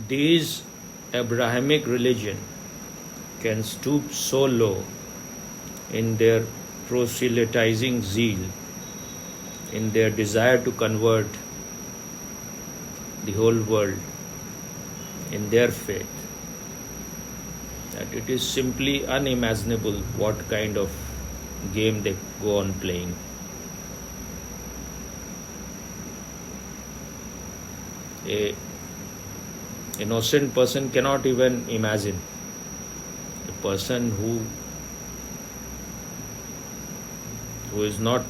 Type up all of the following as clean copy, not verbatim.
these Abrahamic religion can stoop so low in their proselytizing zeal, in their desire to convert the whole world in their faith, that it is simply unimaginable what kind of game they go on playing. A innocent person cannot even imagine. A person who is not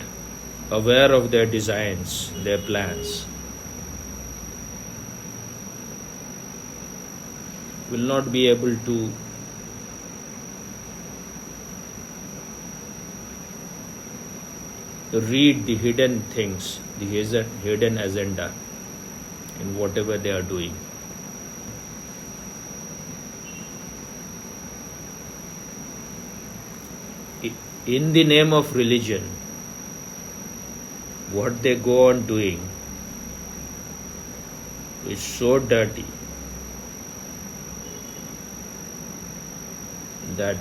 aware of their designs, their plans, will not be able to read the hidden things, the hidden agenda in whatever they are doing. In the name of religion, what they go on doing is so dirty that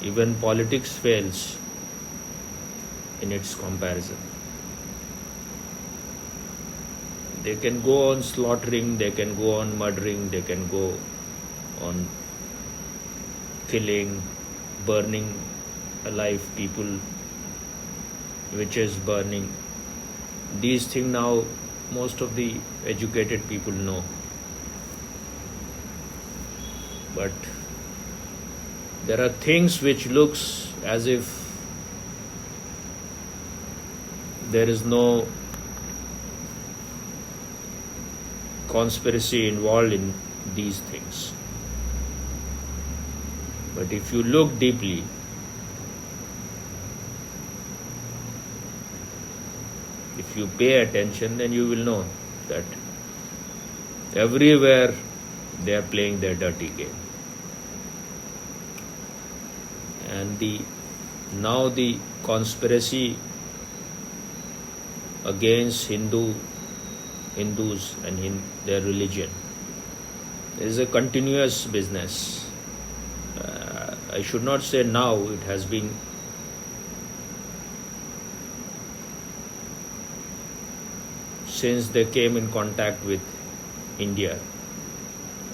even politics fails in its comparison. They can go on slaughtering, they can go on murdering, they can go on killing, burning alive people, witches burning. These things now most of the educated people know. But there are things which looks as if there is no conspiracy involved in these things. But if you look deeply, if you pay attention, then you will know that everywhere they are playing their dirty game. And now the conspiracy against Hindus and their religion is a continuous business. I should not say now, it has been since they came in contact with India.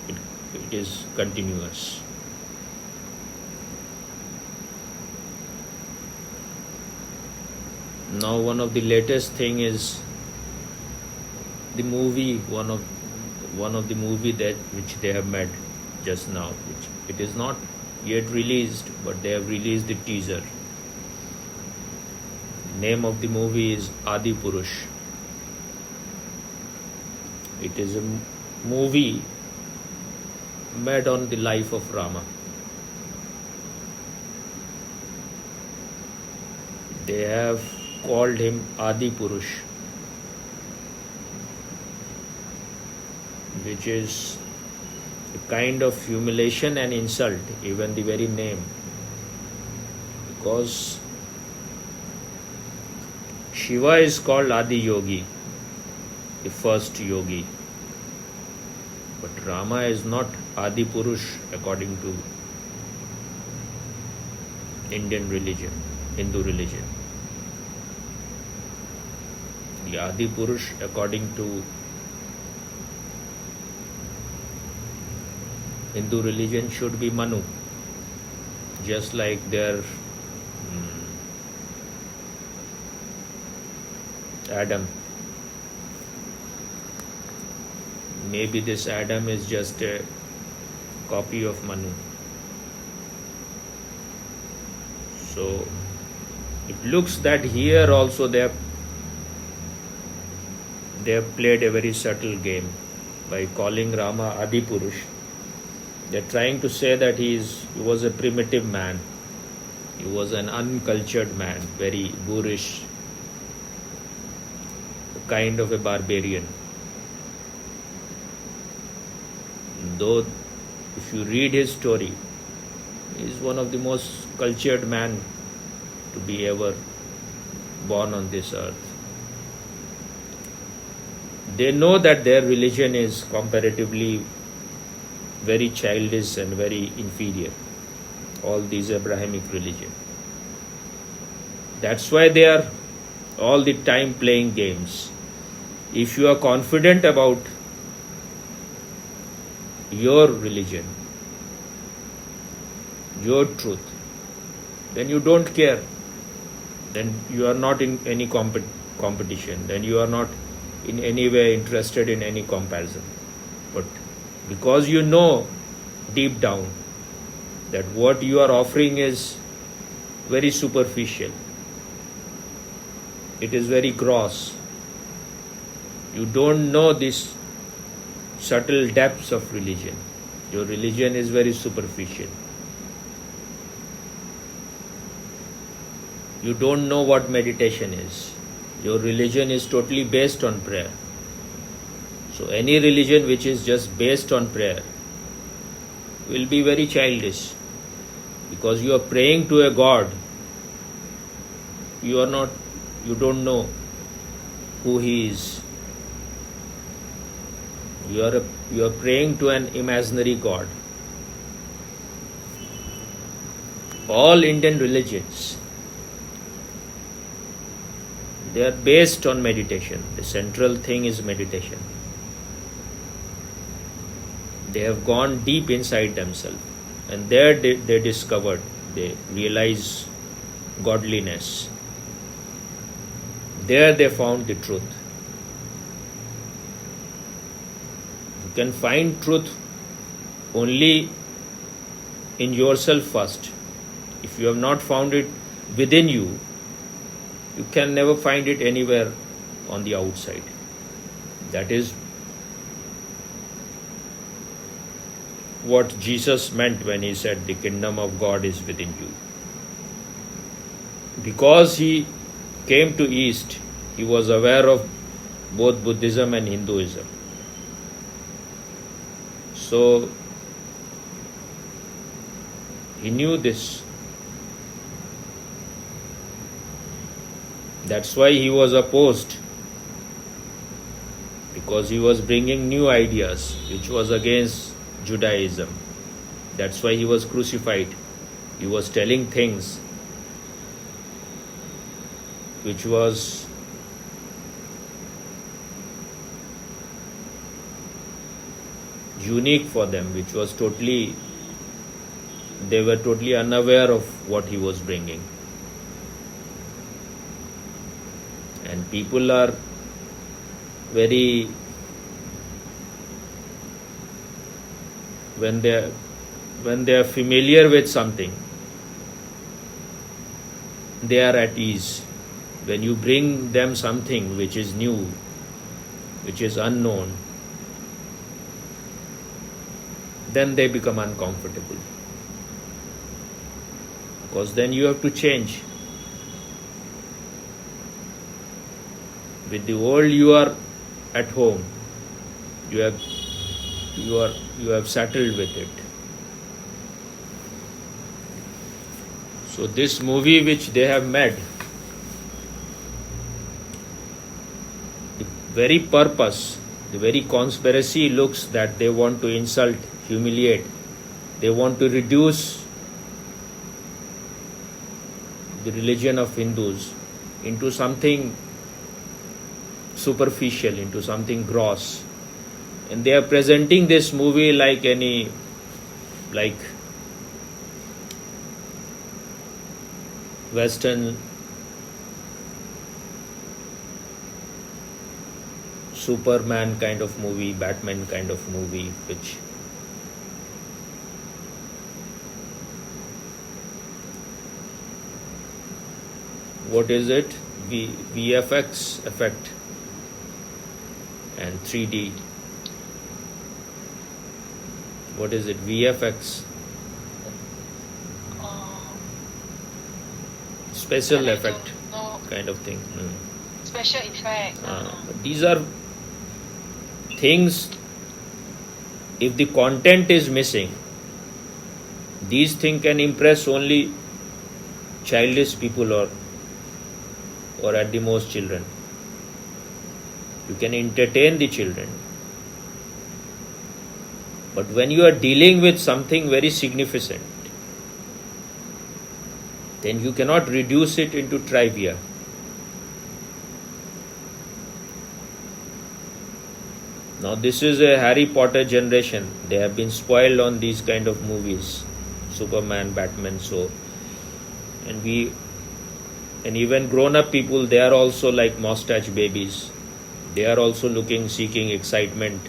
It is continuous. Now one of the latest thing is the movie, one of the movie that which they have made just now, which it is not yet released, but they have released the teaser. Name of the movie is Adipurush. It is a movie made on the life of Rama. They have called him Adipurush, which is a kind of humiliation and insult, even the very name, because Shiva is called Adi Yogi, the first yogi, but Rama is not Adi Purush according to Indian religion, Hindu religion. The Adi Purush according to Hindu religion should be Manu, just like their Adam. Maybe this Adam is just a copy of Manu. So it looks that here also they have played a very subtle game by calling Rama Adipurush. They are trying to say that he was a primitive man. He was an uncultured man, very boorish, kind of a barbarian. Though if you read his story, he is one of the most cultured men to be ever born on this earth. They know that their religion is comparatively very childish and very inferior. All these Abrahamic religion. That's why they are all the time playing games. If you are confident about your religion, your truth, then you don't care. Then you are not in any competition. Then you are not in any way interested in any comparison. But because you know deep down that what you are offering is very superficial, it is very gross, you don't know these subtle depths of religion. Your religion is very superficial. You don't know what meditation is. Your religion is totally based on prayer. So any religion which is just based on prayer will be very childish, because you are praying to a God. You don't know who He is. You are praying to an imaginary God. All Indian religions, they are based on meditation. The central thing is meditation. They have gone deep inside themselves, and there they discovered, they realized godliness. There they found the truth. You can find truth only in yourself first. If you have not found it within you, you can never find it anywhere on the outside. That is what Jesus meant when He said the kingdom of God is within you. Because He came to East, He was aware of both Buddhism and Hinduism. So He knew this. That's why He was opposed, because He was bringing new ideas which was against Judaism. That's why He was crucified. He was telling things which was unique for them, which was they were totally unaware of what He was bringing. And people are very, when they are familiar with something, they are at ease. When you bring them something which is new, which is unknown, then they become uncomfortable. Because then you have to change. With the old you are at home. You have settled with it. So this movie which they have made, the very purpose, the very conspiracy looks that they want to insult, humiliate. They want to reduce the religion of Hindus into something superficial, into something gross. And they are presenting this movie like Western Superman kind of movie, Batman kind of movie, which what is it? VFX effect and 3D. What is it? VFX. Special effect kind of thing. Special effect. But these are things, if the content is missing, these things can impress only childish people or at the most children. You can entertain the children. But when you are dealing with something very significant, then you cannot reduce it into trivia. Now this is a Harry Potter generation. They have been spoiled on these kind of movies, Superman, Batman. And even grown-up people, they are also like mustache babies. They are also seeking excitement,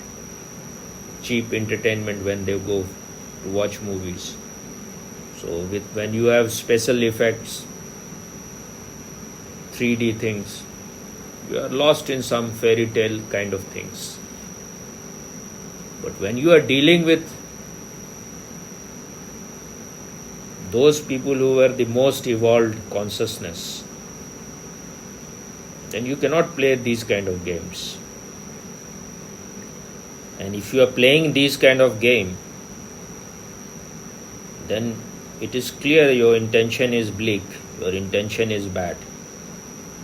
cheap entertainment when they go to watch movies. So when you have special effects, 3D things, you are lost in some fairy tale kind of things. But when you are dealing with those people who were the most evolved consciousness, then you cannot play these kind of games. And if you are playing these kind of game, then it is clear your intention is bleak, your intention is bad,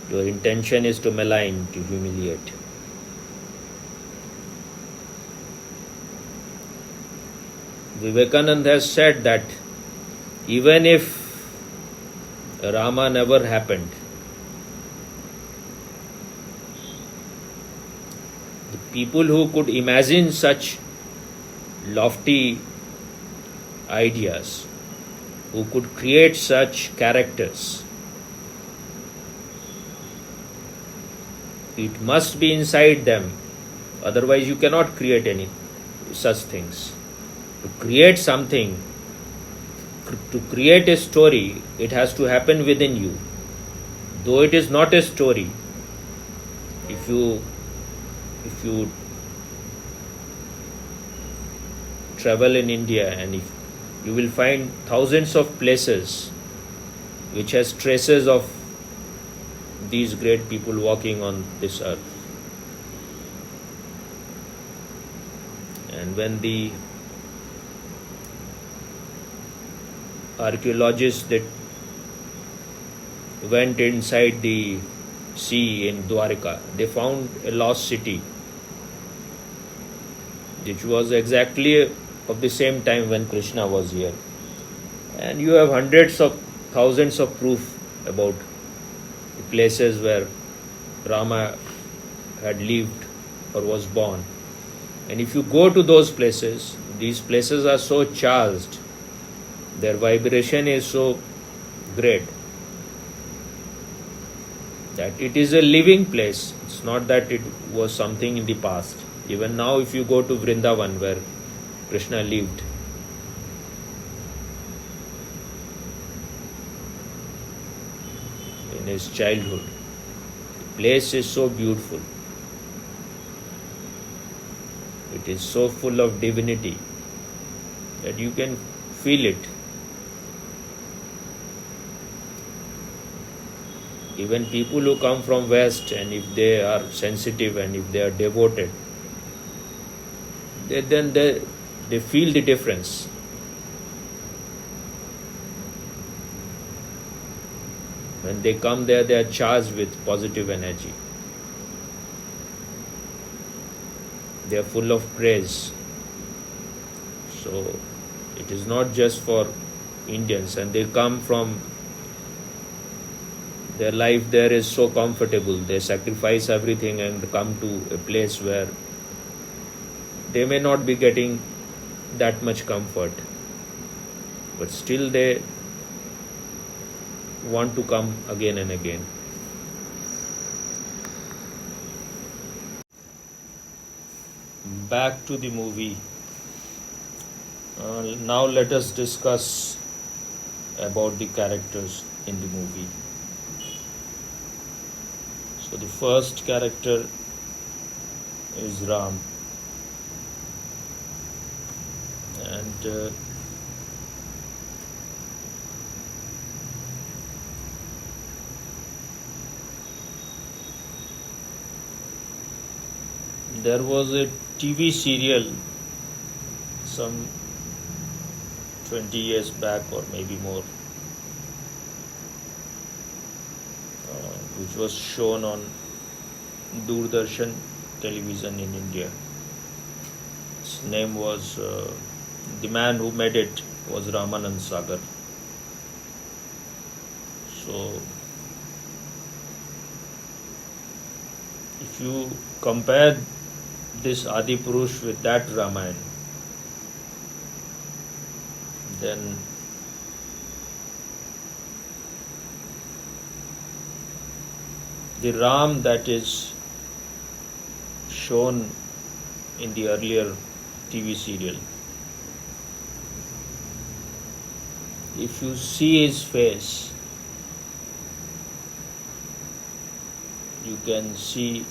your intention is to malign, to humiliate. Vivekananda has said that even if Rama never happened, the people who could imagine such lofty ideas, who could create such characters, it must be inside them. Otherwise you cannot create any such things. To create something, to create a story, it has to happen within you. Though it is not a story, if you travel in India, and if you will find thousands of places which has traces of these great people walking on this earth. And when the archaeologists that went inside the sea in Dwarka, they found a lost city which was exactly of the same time when Krishna was here. And you have hundreds of thousands of proof about the places where Rama had lived or was born. And if you go to those places, these places are so charged, their vibration is so great that it is a living place. It's not that it was something in the past. Even now if you go to Vrindavan where Krishna lived, in his childhood, the place is so beautiful. It is so full of divinity that you can feel it. Even people who come from West, and if they are sensitive and if they are devoted, they feel the difference. When they come there, they are charged with positive energy. They are full of praise. So it is not just for Indians, and they come from, their life there is so comfortable. They sacrifice everything and come to a place where they may not be getting that much comfort, but still they want to come again and again. Back to the movie. Now let us discuss about the characters in the movie. So the first character is Ram, and there was a TV serial some 20 years back or maybe more, which was shown on Doordarshan, television in India. Its name was, the man who made it was Ramanand Sagar. So, if you compare this Adipurush with that Ramayana, then the Ram that is shown in the earlier TV serial, if you see his face, you can see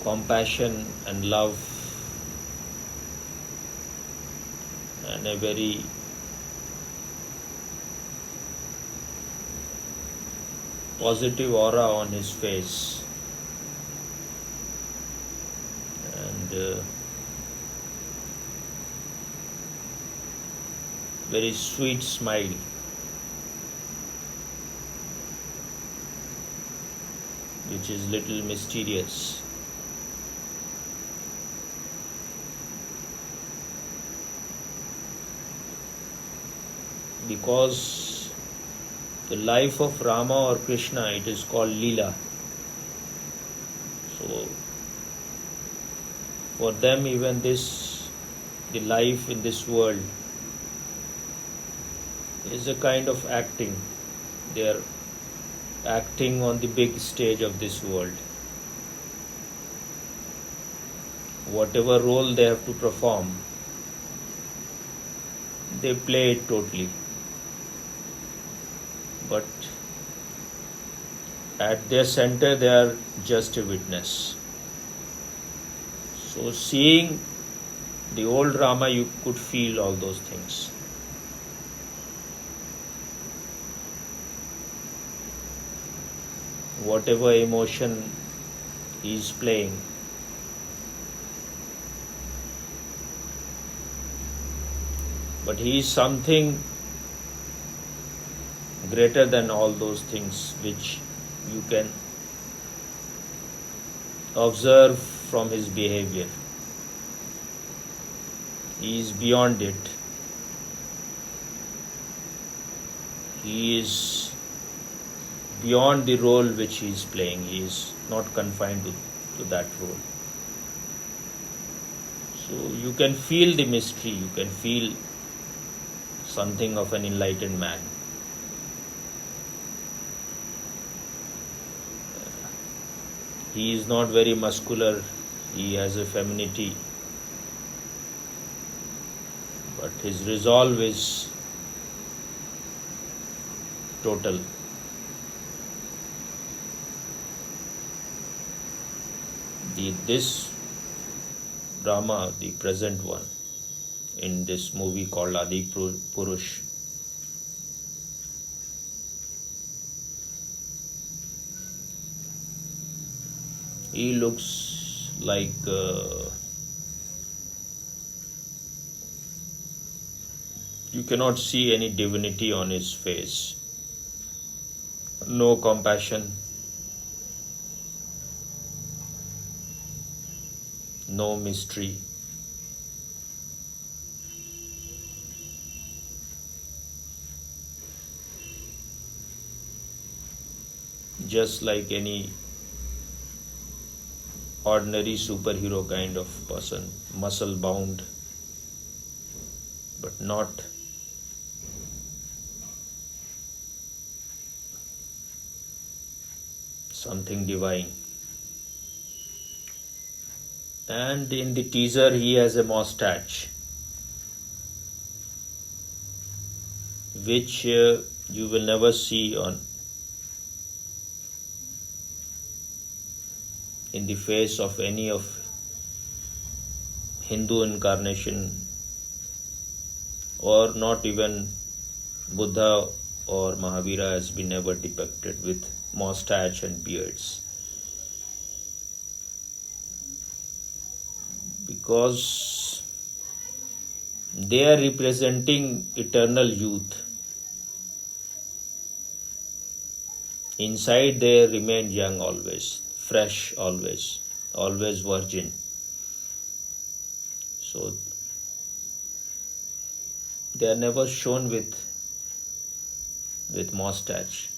compassion and love and a very positive aura on his face, and very sweet smile. Which is little mysterious. Because the life of Rama or Krishna, it is called Leela. So, for them even the life in this world is a kind of acting. They are acting on the big stage of this world. Whatever role they have to perform, they play it totally. But at their center, they are just a witness. So, seeing the old Rama, you could feel all those things. Whatever emotion he is playing, but he is something greater than all those things which you can observe from his behavior. He is beyond it. He is beyond the role which he is playing. He is not confined to that role. So you can feel the mystery, you can feel something of an enlightened man. He is not very muscular, he has a femininity, but his resolve is total. This Rama, the present one, in this movie called Adipurush, he looks like you cannot see any divinity on his face. No compassion, no mystery. Just like any ordinary superhero kind of person, muscle bound, but not something divine. And in the teaser, he has a mustache, which you will never see in the face of any of Hindu incarnation, or not even Buddha or Mahavira has been ever depicted with mustache and beards. Because they are representing eternal youth. inside they remain young always, fresh always, always virgin. So they are never shown with mustache.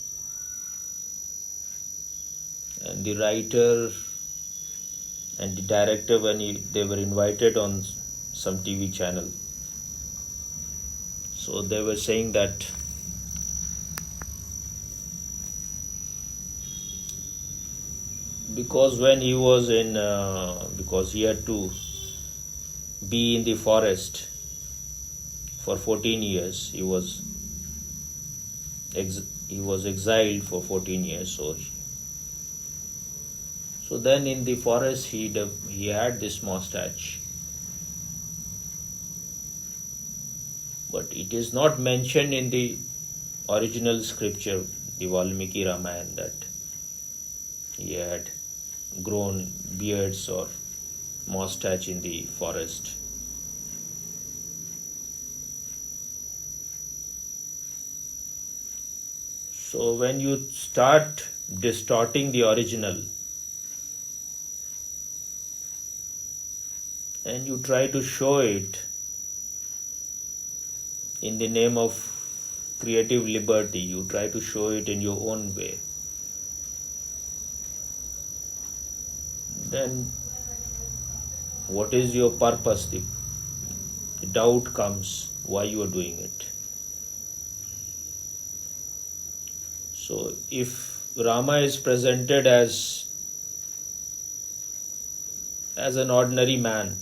And the writer and the director, when they were invited on some TV channel, so they were saying that because when he was because he had to be in the forest for 14 years, he was exiled for 14 years. So then in the forest he had this mustache, but it is not mentioned in the original scripture, the Valmiki Ramayana, that he had grown beards or mustache in the forest. So when you start distorting the original and you try to show it in the name of creative liberty, you try to show it in your own way, then what is your purpose? The doubt comes why you are doing it. So if Rama is presented as an ordinary man,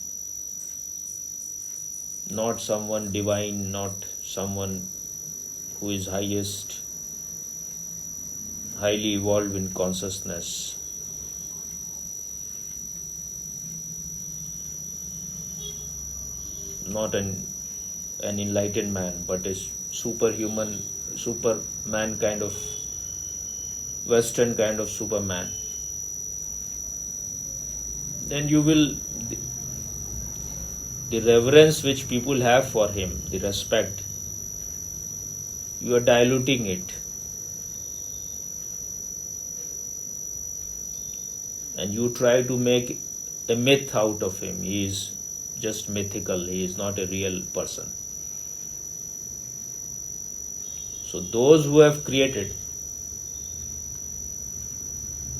not someone divine, not someone who is highly evolved in consciousness, not an enlightened man, but is superman kind of Western kind of Superman, then you will, the reverence which people have for him, the respect, you are diluting it. And you try to make a myth out of him. He is just mythical, he is not a real person. So those who have created,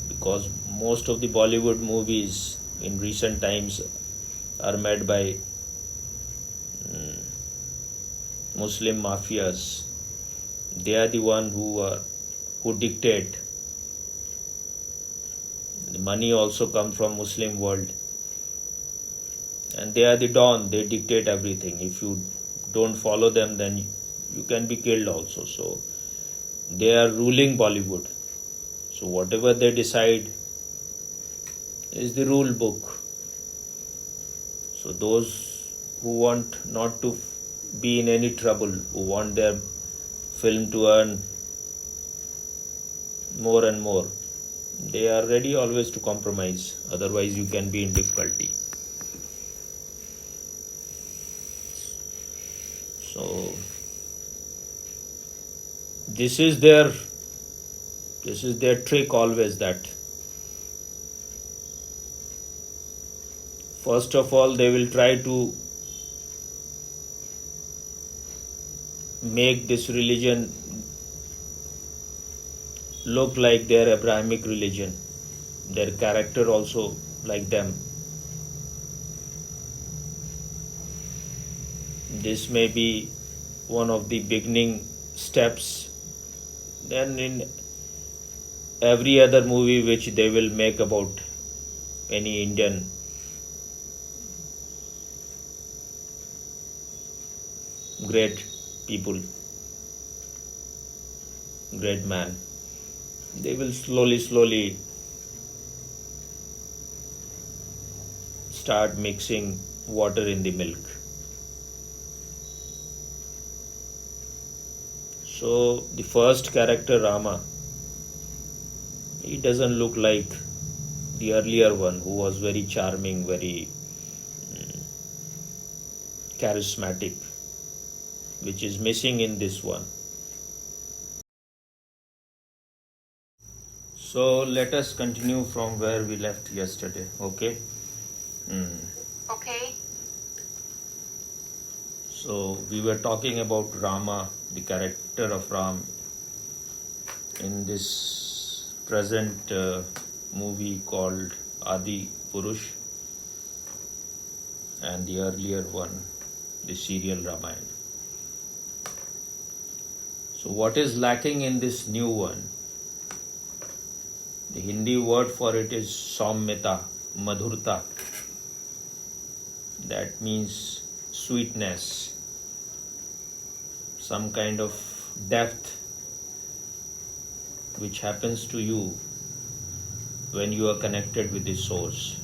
because most of the Bollywood movies in recent times are made by Muslim mafias. They are the one who dictate. The money also comes from Muslim world, and they are the dawn. They dictate everything. If you don't follow them, then you can be killed also. So they are ruling Bollywood. So whatever they decide is the rule book. So those who want not to be in any trouble, who want their film to earn more and more, they are ready always to compromise. Otherwise you can be in difficulty. So this is their trick always, that first of all they will try to make this religion look like their Abrahamic religion, their character also like them. This may be one of the beginning steps. Then in every other movie which they will make about any Indian, great people, great man, they will slowly start mixing water in the milk. So the first character, Rama, he doesn't look like the earlier one who was very charming, very charismatic, which is missing in this one. So let us continue from where we left yesterday, okay? Okay. So we were talking about Rama, the character of Ram in this present movie called Adipurush, and the earlier one, the serial Ramayana. So what is lacking in this new one? The Hindi word for it is Saumyata, Madhurta. That means sweetness, some kind of depth which happens to you when you are connected with the source.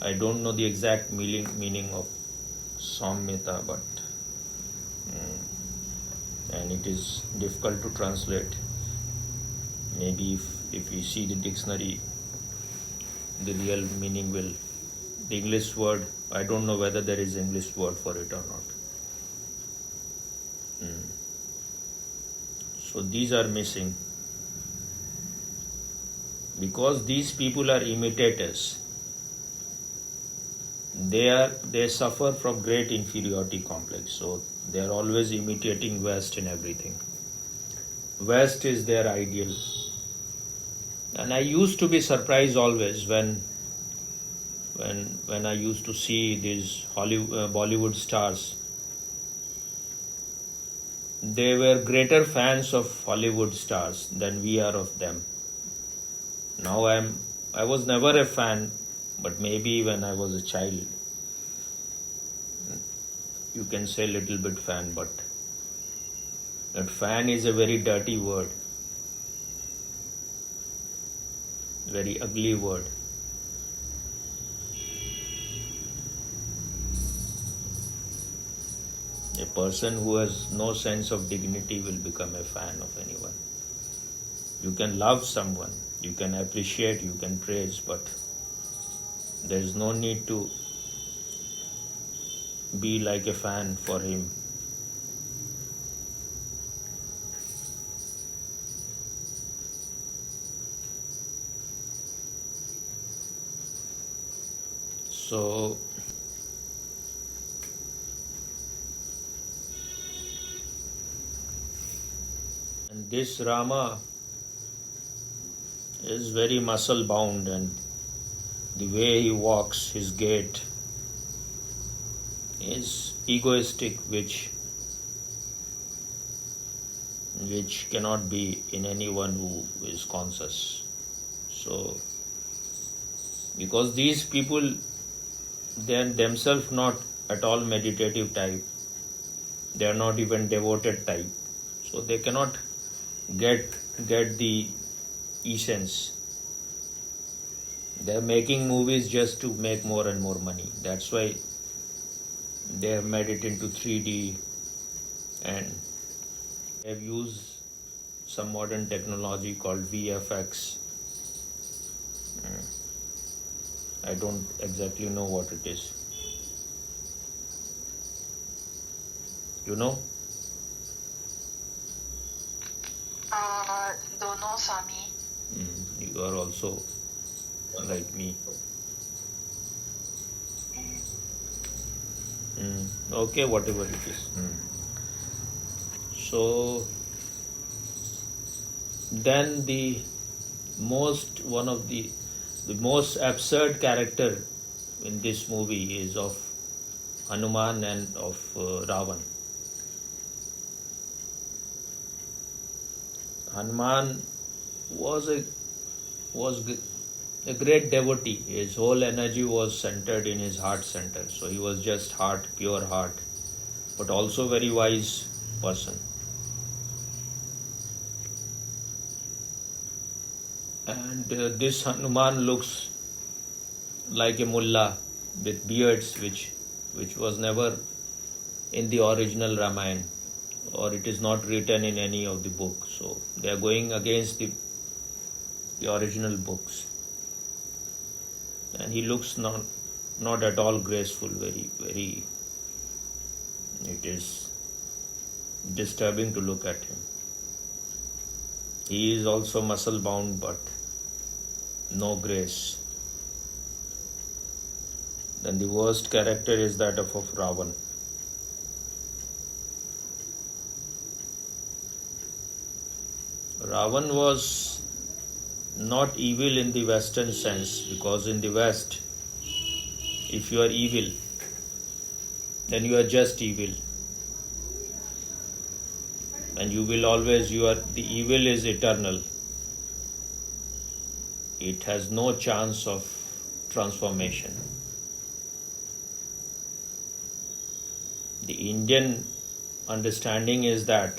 I don't know the exact meaning of Saumyata, but and it is difficult to translate. Maybe if you see the dictionary, the real meaning will. The English word, I don't know whether there is English word for it or not. So these are missing. Because these people are imitators, they suffer from great inferiority complex. So they are always imitating West in everything. West is their ideal. And I used to be surprised always when I used to see these Bollywood stars. They were greater fans of Hollywood stars than we are of them. Now I was never a fan, but maybe when I was a child, you can say little bit fan, but that fan is a very dirty word, very ugly word. A person who has no sense of dignity will become a fan of anyone. You can love someone, you can appreciate, you can praise, but there is no need to be like a fan for him. So and this Rama is very muscle bound, and the way he walks, his gait is egoistic, which cannot be in anyone who is conscious. So because these people, they are themselves not at all meditative type, they are not even devoted type, so they cannot get the essence. They are making movies just to make more and more money. That's why they have made it into 3D, and they have used some modern technology called VFX. I don't exactly know what it is. You know? Don't know, Swami. You are also like me. Okay, whatever it is. So then one of the most absurd character in this movie is of Hanuman and of Ravan. Hanuman was a great devotee. His whole energy was centered in his heart center. So he was just heart, pure heart, but also very wise person. And this Hanuman looks like a mullah with beards, which was never in the original Ramayana, or it is not written in any of the books. So they are going against the original books. And he looks not at all graceful, very, it is disturbing to look at him. He is also muscle bound but no grace. Then the worst character is that of Ravan. Ravan was not evil in the Western sense, because in the West, if you are evil, then you are just evil. And you will always, the evil is eternal. It has no chance of transformation. The Indian understanding is that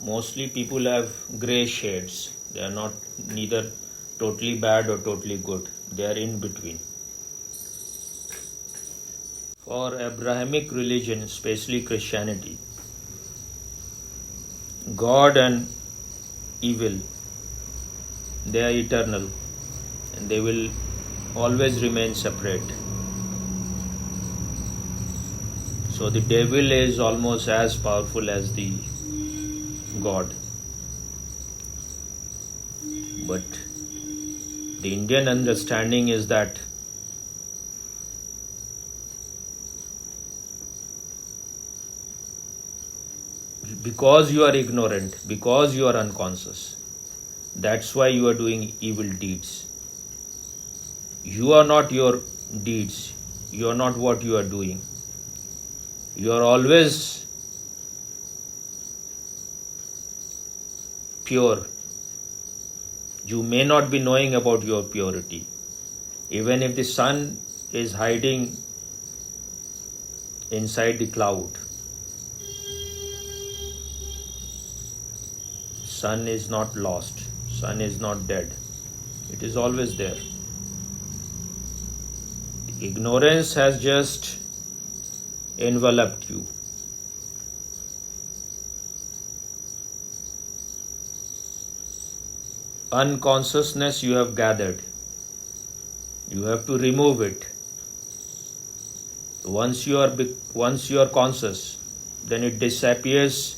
mostly people have grey shades. They are not neither totally bad or totally good. They are in between. For Abrahamic religion, especially Christianity, God and evil, they are eternal and they will always remain separate. So the devil is almost as powerful as the God. But the Indian understanding is that because you are ignorant, because you are unconscious, that's why you are doing evil deeds. You are not your deeds. You are not what you are doing. You are always pure. You may not be knowing about your purity. Even if the sun is hiding inside the cloud, sun is not lost. Sun is not dead. It is always there. Ignorance has just enveloped you. Unconsciousness you have gathered. You have to remove it. Once you are conscious, then it disappears,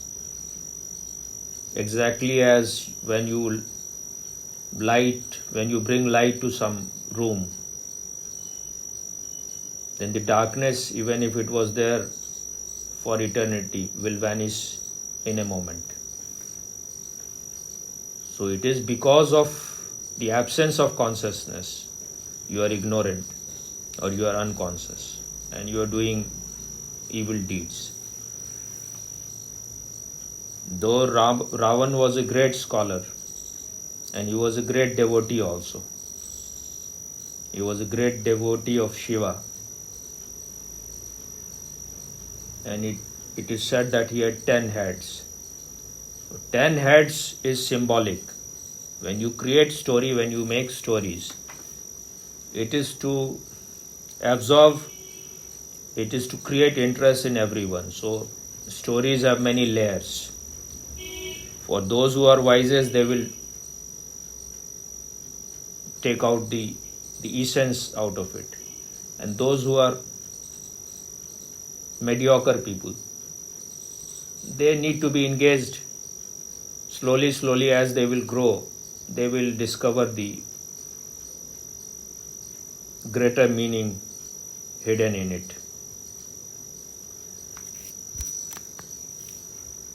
exactly as when you bring light to some room, then the darkness, even if it was there for eternity, will vanish in a moment. So it is because of the absence of consciousness, you are ignorant or you are unconscious and you are doing evil deeds. Though Ravan was a great scholar and he was a great devotee also. He was a great devotee of Shiva. And it is said that he had 10 heads. So 10 heads is symbolic. When you create story, when you make stories, it is to absorb, it is to create interest in everyone. So stories have many layers. For those who are wisest, they will take out the essence out of it. And those who are mediocre people, they need to be engaged. Slowly as they will grow, they will discover the greater meaning hidden in it.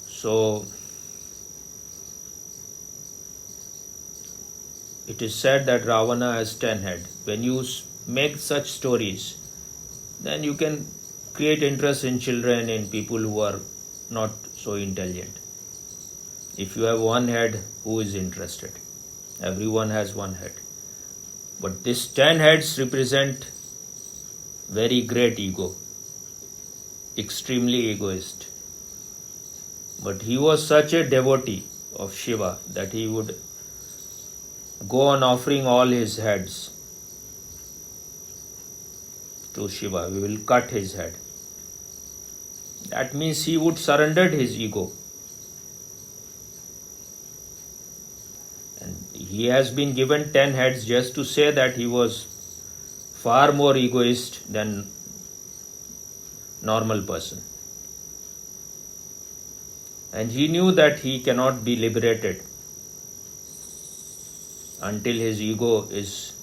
So it is said that Ravana has 10 heads. When you make such stories, then you can create interest in children, in people who are not so intelligent. If you have one head, who is interested? Everyone has one head. But these 10 heads represent very great ego, extremely egoist. But he was such a devotee of Shiva that he would go on offering all his heads to Shiva. We will cut his head. That means he would surrender his ego. And he has been given 10 heads just to say that he was far more egoist than normal person. And he knew that he cannot be liberated until his ego is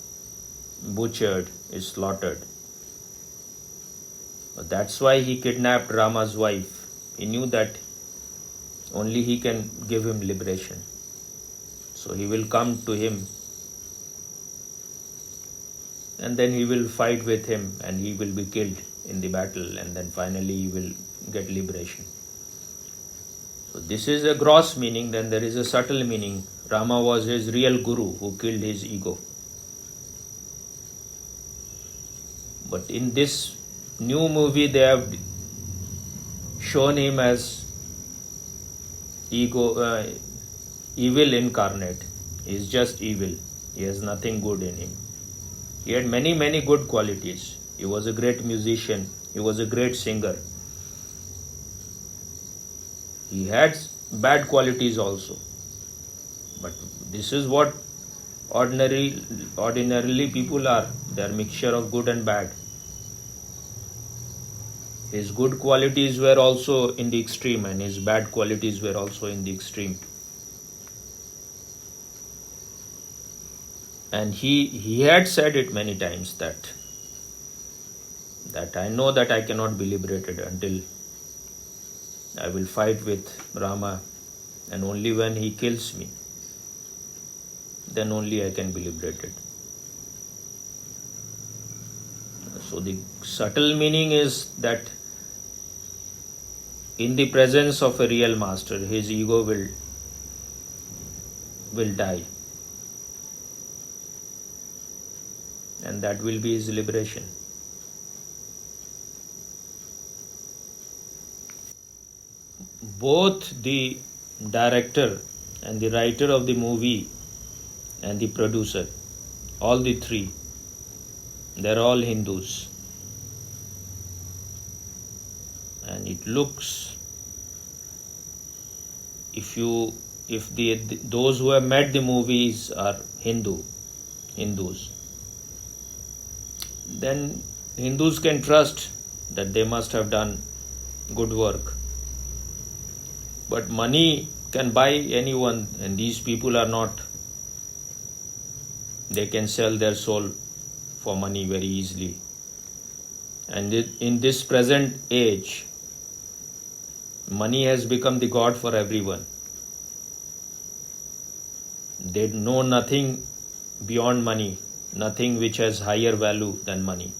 butchered, is slaughtered. But that's why he kidnapped Rama's wife. He knew that only he can give him liberation. So he will come to him and then he will fight with him and he will be killed in the battle, and then finally he will get liberation. So this is a gross meaning. Then there is a subtle meaning. Rama was his real guru who killed his ego. But in this new movie they have shown him as evil incarnate. He is just evil. He has nothing good in him. He had many good qualities. He was a great musician. He was a great singer. He had bad qualities also. But this is what ordinarily people are. They are a mixture of good and bad. His good qualities were also in the extreme and his bad qualities were also in the extreme. And he had said it many times that I know that I cannot be liberated until I will fight with Rama, and only when he kills me, then only I can be liberated. So the subtle meaning is that in the presence of a real master, his ego will die. And that will be his liberation. Both the director and the writer of the movie and the producer, all the three, they're all Hindus. And it looks, if those who have made the movies are Hindus, then Hindus can trust that they must have done good work. But money can buy anyone, and these people are not. They can sell their soul for money very easily. And in this present age, money has become the god for everyone. They know nothing beyond money, nothing which has higher value than money.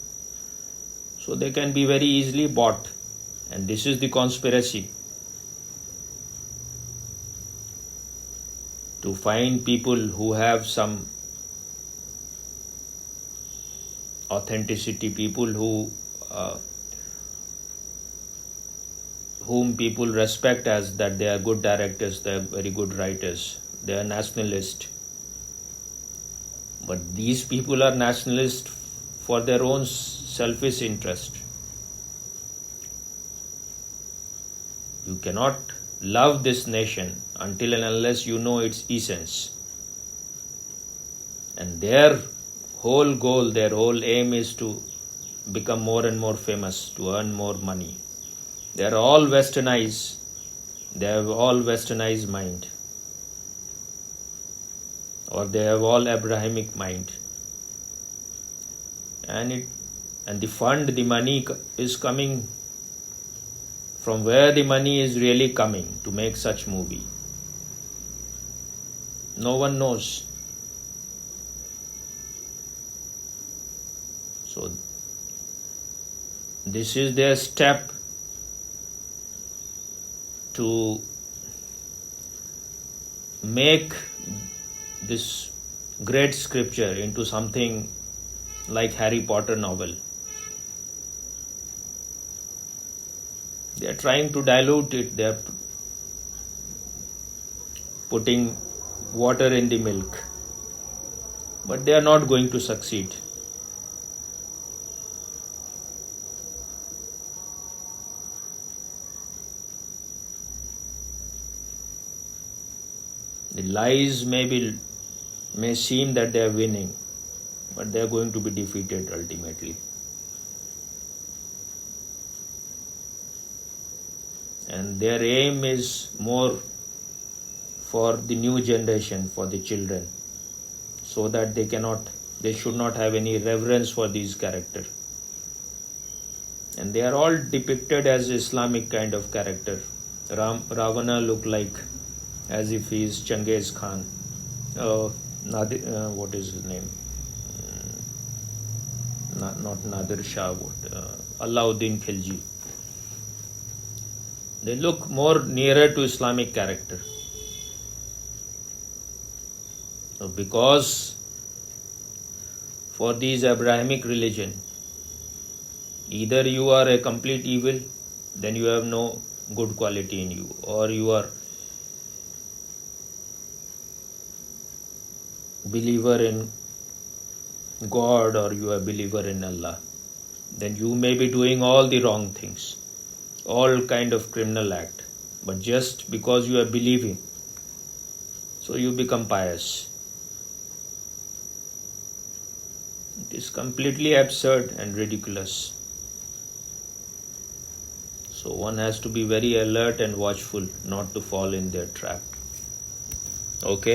So they can be very easily bought. And this is the conspiracy. To find people who have some authenticity, people whom people respect as that they are good directors, they are very good writers, they are nationalists. But these people are nationalists for their own selfish interest. You cannot love this nation until and unless you know its essence. And their whole goal, their whole aim is to become more and more famous, to earn more money. They are all westernized. They have all westernized mind. Or they have all Abrahamic mind. And the money is coming from where the money is really coming to make such movie. No one knows. So this is their step to make this great scripture into something like Harry Potter novel. They are trying to dilute it. They are putting water in the milk. But they are not going to succeed. The lies may seem that they are winning, but they are going to be defeated ultimately. and their aim is more for the new generation, for the children, so that they should not have any reverence for these characters. And they are all depicted as Islamic kind of character. Ravana looked like as if he is Genghis Khan. What is his name? Not Nadir Shah. Alauddin Khilji. They look more nearer to Islamic character. So because for these Abrahamic religion, either you are a complete evil, then you have no good quality in you, or you are believer in God, or you are believer in Allah. Then you may be doing all the wrong things, all kind of criminal act, but just because you are believing, so you become pious. It is completely absurd and ridiculous. So one has to be very alert and watchful not to fall in their trap. Okay.